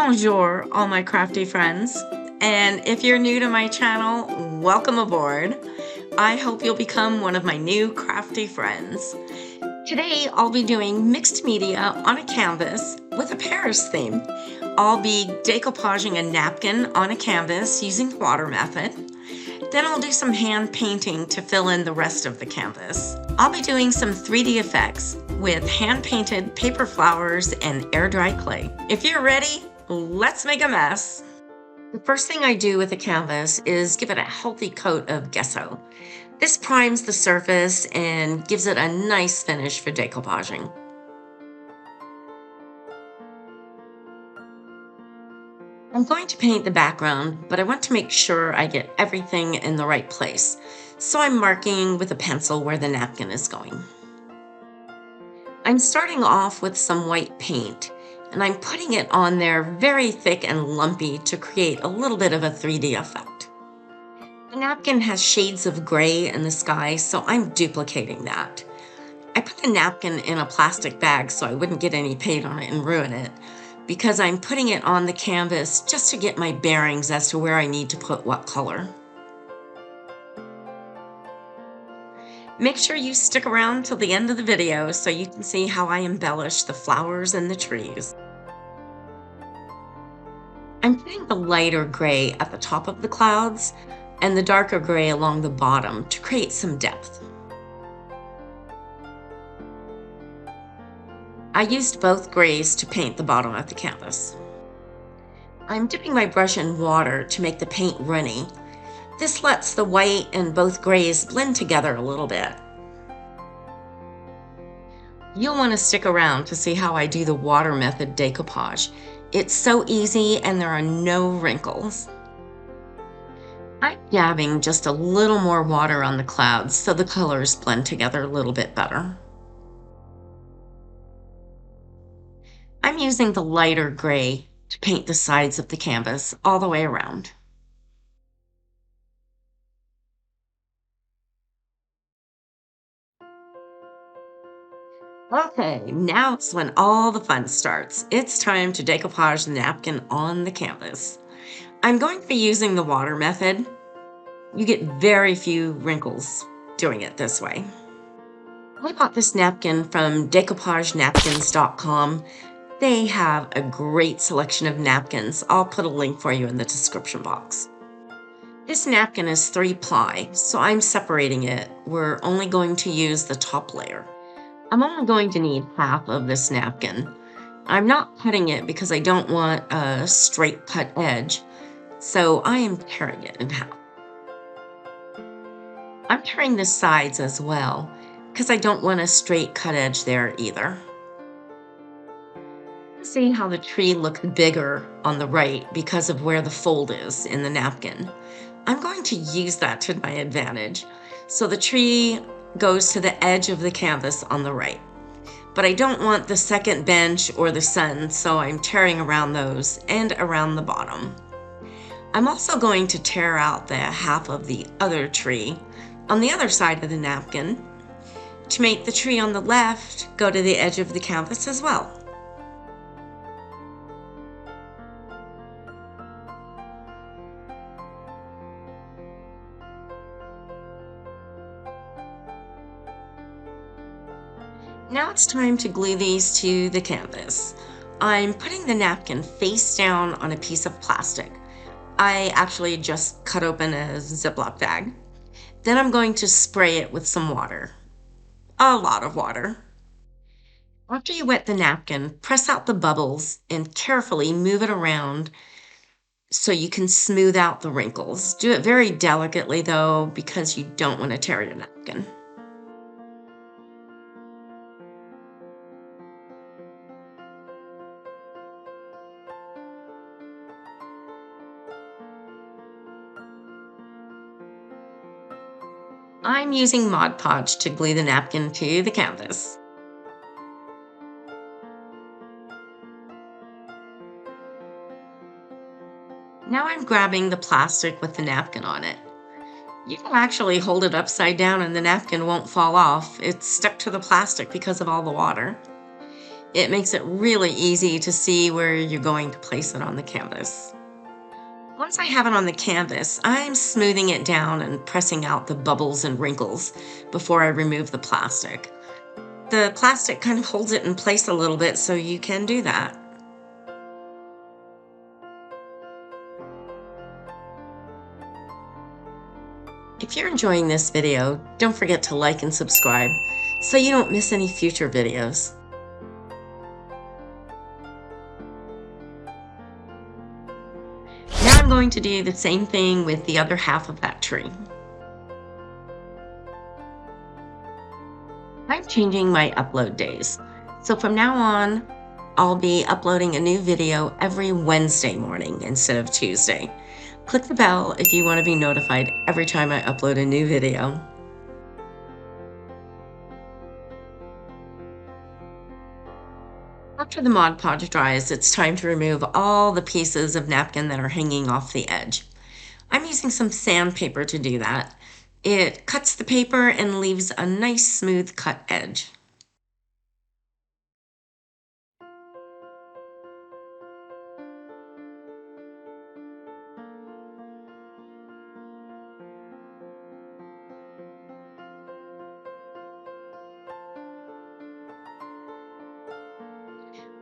Bonjour, all my crafty friends. And if you're new to my channel, welcome aboard. I hope you'll become one of my new crafty friends. Today, I'll be doing mixed media on a canvas with a Paris theme. I'll be decoupaging a napkin on a canvas using the water method. Then I'll do some hand painting to fill in the rest of the canvas. I'll be doing some 3D effects with hand-painted paper flowers and air-dry clay. If you're ready, let's make a mess. The first thing I do with a canvas is give it a healthy coat of gesso. This primes the surface and gives it a nice finish for decoupaging. I'm going to paint the background, but I want to make sure I get everything in the right place. So I'm marking with a pencil where the napkin is going. I'm starting off with some white paint, and I'm putting it on there very thick and lumpy to create a little bit of a 3D effect. The napkin has shades of gray in the sky, so I'm duplicating that. I put the napkin in a plastic bag so I wouldn't get any paint on it and ruin it, because I'm putting it on the canvas just to get my bearings as to where I need to put what color. Make sure you stick around till the end of the video so you can see how I embellish the flowers and the trees. I'm putting the lighter gray at the top of the clouds and the darker gray along the bottom to create some depth. I used both grays to paint the bottom of the canvas. I'm dipping my brush in water to make the paint runny. This lets the white and both grays blend together a little bit. You'll want to stick around to see how I do the water method decoupage. It's so easy and there are no wrinkles. I'm dabbing just a little more water on the clouds so the colors blend together a little bit better. I'm using the lighter gray to paint the sides of the canvas all the way around. Okay, now it's when all the fun starts. It's time to decoupage the napkin on the canvas. I'm going to be using the water method. You get very few wrinkles doing it this way. I bought this napkin from decoupagenapkins.com. They have a great selection of napkins. I'll put a link for you in the description box. This napkin is 3-ply, so I'm separating it. We're only going to use the top layer. I'm only going to need half of this napkin. I'm not cutting it because I don't want a straight cut edge, so I am tearing it in half. I'm tearing the sides as well because I don't want a straight cut edge there either. See how the tree looks bigger on the right because of where the fold is in the napkin. I'm going to use that to my advantage. So the tree goes to the edge of the canvas on the right. But I don't want the second bench or the sun, so I'm tearing around those and around the bottom. I'm also going to tear out the half of the other tree on the other side of the napkin to make the tree on the left go to the edge of the canvas as well. Now it's time to glue these to the canvas. I'm putting the napkin face down on a piece of plastic. I actually just cut open a Ziploc bag. Then I'm going to spray it with some water. A lot of water. After you wet the napkin, press out the bubbles and carefully move it around so you can smooth out the wrinkles. Do it very delicately though, because you don't want to tear your napkin. I'm using Mod Podge to glue the napkin to the canvas. Now I'm grabbing the plastic with the napkin on it. You can actually hold it upside down and the napkin won't fall off. It's stuck to the plastic because of all the water. It makes it really easy to see where you're going to place it on the canvas. Once I have it on the canvas, I'm smoothing it down and pressing out the bubbles and wrinkles before I remove the plastic. The plastic kind of holds it in place a little bit, so you can do that. If you're enjoying this video, don't forget to like and subscribe so you don't miss any future videos. Now I'm going to do the same thing with the other half of that tree. I'm changing my upload days. So from now on, I'll be uploading a new video every Wednesday morning instead of Tuesday. Click the bell if you want to be notified every time I upload a new video. After the Mod Podge dries, it's time to remove all the pieces of napkin that are hanging off the edge. I'm using some sandpaper to do that. It cuts the paper and leaves a nice smooth cut edge.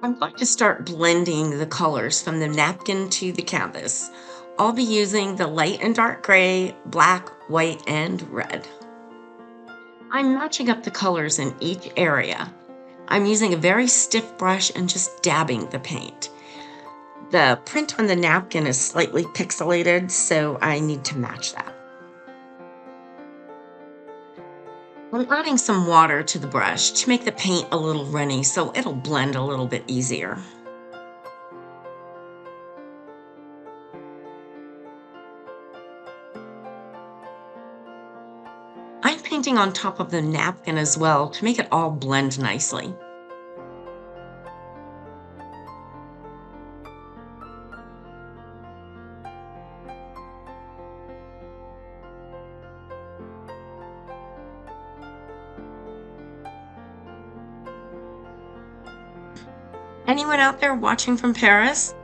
I'm going to start blending the colors from the napkin to the canvas. I'll be using the light and dark gray, black, white, and red. I'm matching up the colors in each area. I'm using a very stiff brush and just dabbing the paint. The print on the napkin is slightly pixelated, so I need to match that. I'm adding some water to the brush to make the paint a little runny so it'll blend a little bit easier. I'm painting on top of the napkin as well to make it all blend nicely. Anyone out there watching from Paris?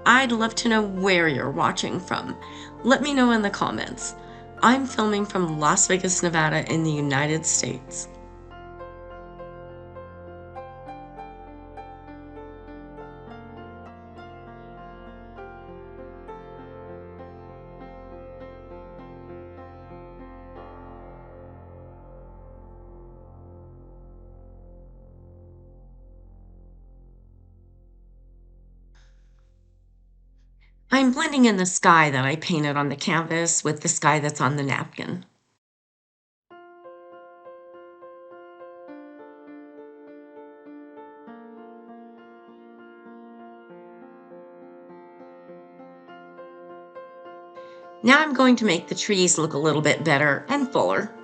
I'd love to know where you're watching from. Let me know in the comments. I'm filming from Las Vegas, Nevada in the United States. I'm blending in the sky that I painted on the canvas with the sky that's on the napkin. Now I'm going to make the trees look a little bit better and fuller.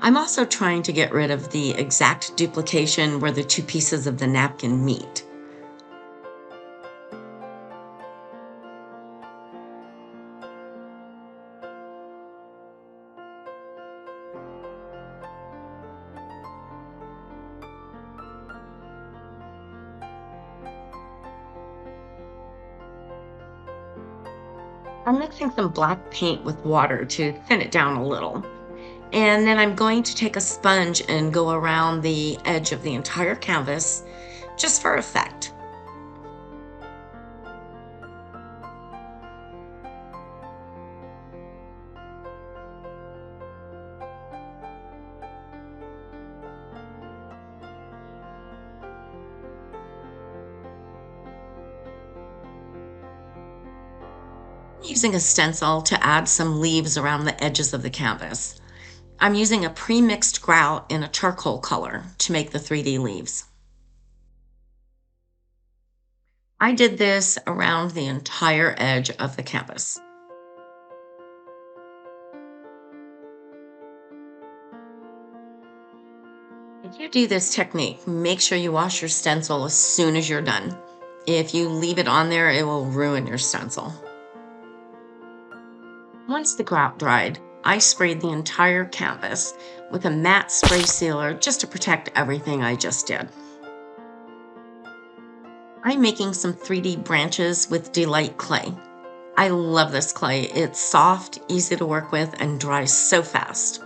I'm also trying to get rid of the exact duplication where the two pieces of the napkin meet. I'm mixing some black paint with water to thin it down a little. And then I'm going to take a sponge and go around the edge of the entire canvas just for effect. Using a stencil to add some leaves around the edges of the canvas. I'm using a pre-mixed grout in a charcoal color to make the 3D leaves. I did this around the entire edge of the canvas. If you do this technique, make sure you wash your stencil as soon as you're done. If you leave it on there, it will ruin your stencil. Once the grout dried, I sprayed the entire canvas with a matte spray sealer just to protect everything I just did. I'm making some 3D branches with Delight clay. I love this clay. It's soft, easy to work with, and dries so fast.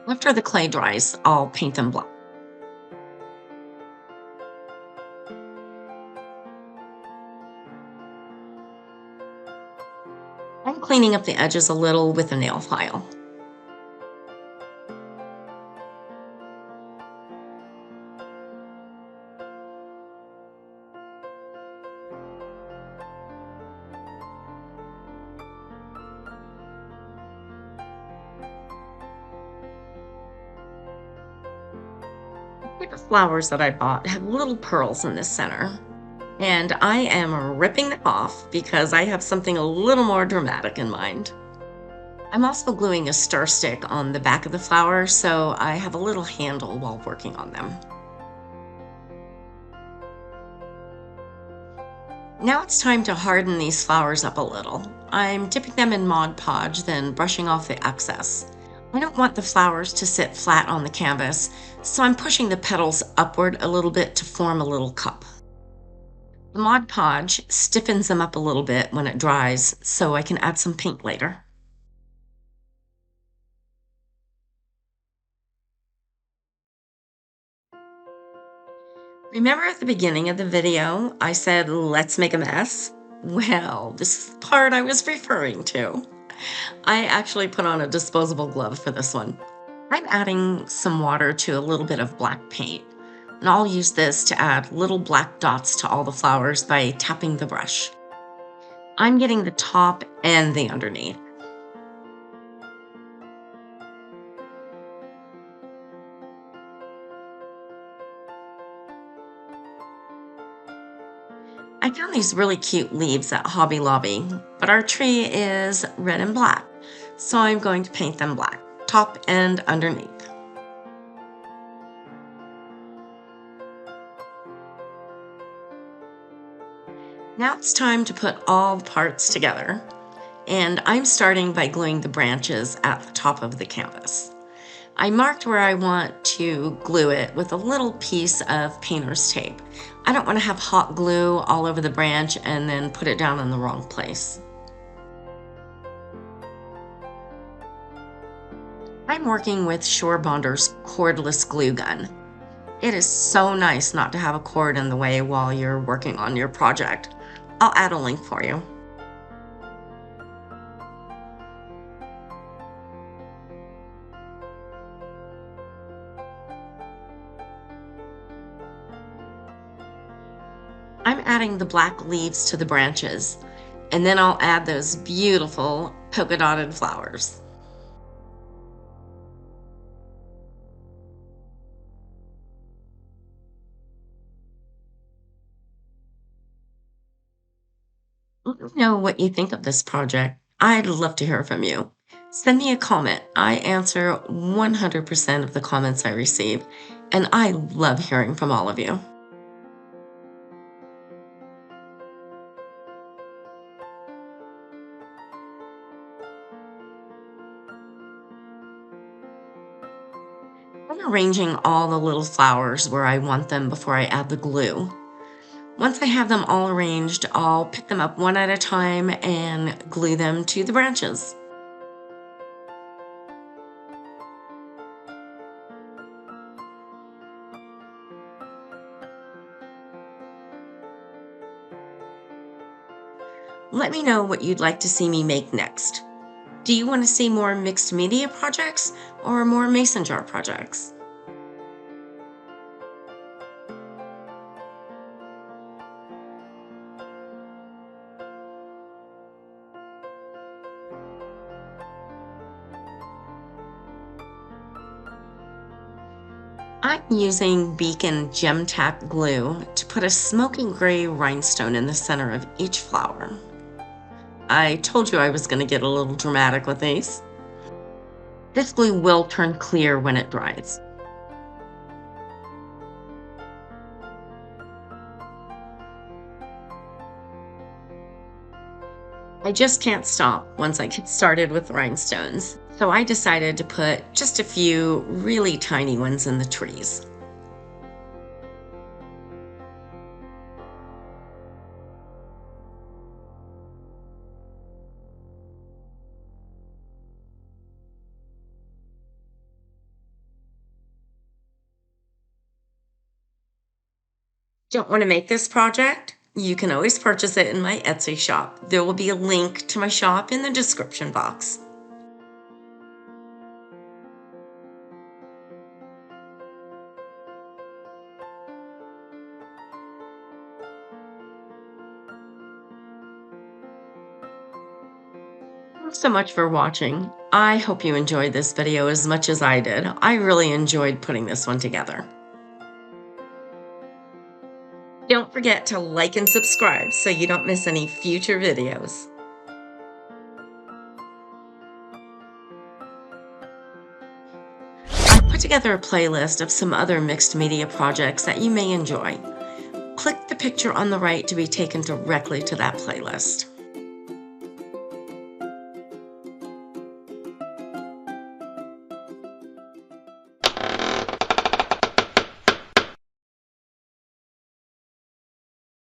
After the clay dries, I'll paint them black. I'm cleaning up the edges a little with a nail file. The flowers that I bought have little pearls in the center, and I am ripping them off because I have something a little more dramatic in mind. I'm also gluing a stir stick on the back of the flower so I have a little handle while working on them. Now it's time to harden these flowers up a little. I'm dipping them in Mod Podge, then brushing off the excess. I don't want the flowers to sit flat on the canvas, so I'm pushing the petals upward a little bit to form a little cup. The Mod Podge stiffens them up a little bit when it dries, so I can add some paint later. Remember at the beginning of the video, I said, let's make a mess? Well, this is the part I was referring to. I actually put on a disposable glove for this one. I'm adding some water to a little bit of black paint, and I'll use this to add little black dots to all the flowers by tapping the brush. I'm getting the top and the underneath. I found these really cute leaves at Hobby Lobby, but our tree is red and black, so I'm going to paint them black, top and underneath. Now it's time to put all the parts together, and I'm starting by gluing the branches at the top of the canvas. I marked where I want to glue it with a little piece of painter's tape. I don't want to have hot glue all over the branch and then put it down in the wrong place. I'm working with Shore Bonder's cordless glue gun. It is so nice not to have a cord in the way while you're working on your project. I'll add a link for you. I'm adding the black leaves to the branches, and then I'll add those beautiful polka dotted flowers. Let me know what you think of this project. I'd love to hear from you. Send me a comment. I answer 100% of the comments I receive, and I love hearing from all of you. I'm arranging all the little flowers where I want them before I add the glue. Once I have them all arranged, I'll pick them up one at a time and glue them to the branches. Let me know what you'd like to see me make next. Do you want to see more mixed media projects or more mason jar projects? I'm using Beacon Gem Tack glue to put a smoky gray rhinestone in the center of each flower. I told you I was going to get a little dramatic with these. This glue will turn clear when it dries. I just can't stop once I get started with rhinestones, so I decided to put just a few really tiny ones in the trees. Don't want to make this project? You can always purchase it in my Etsy shop. There will be a link to my shop in the description box. Thanks so much for watching. I hope you enjoyed this video as much as I did. I really enjoyed putting this one together. Don't forget to like and subscribe so you don't miss any future videos. I put together a playlist of some other mixed media projects that you may enjoy. Click the picture on the right to be taken directly to that playlist.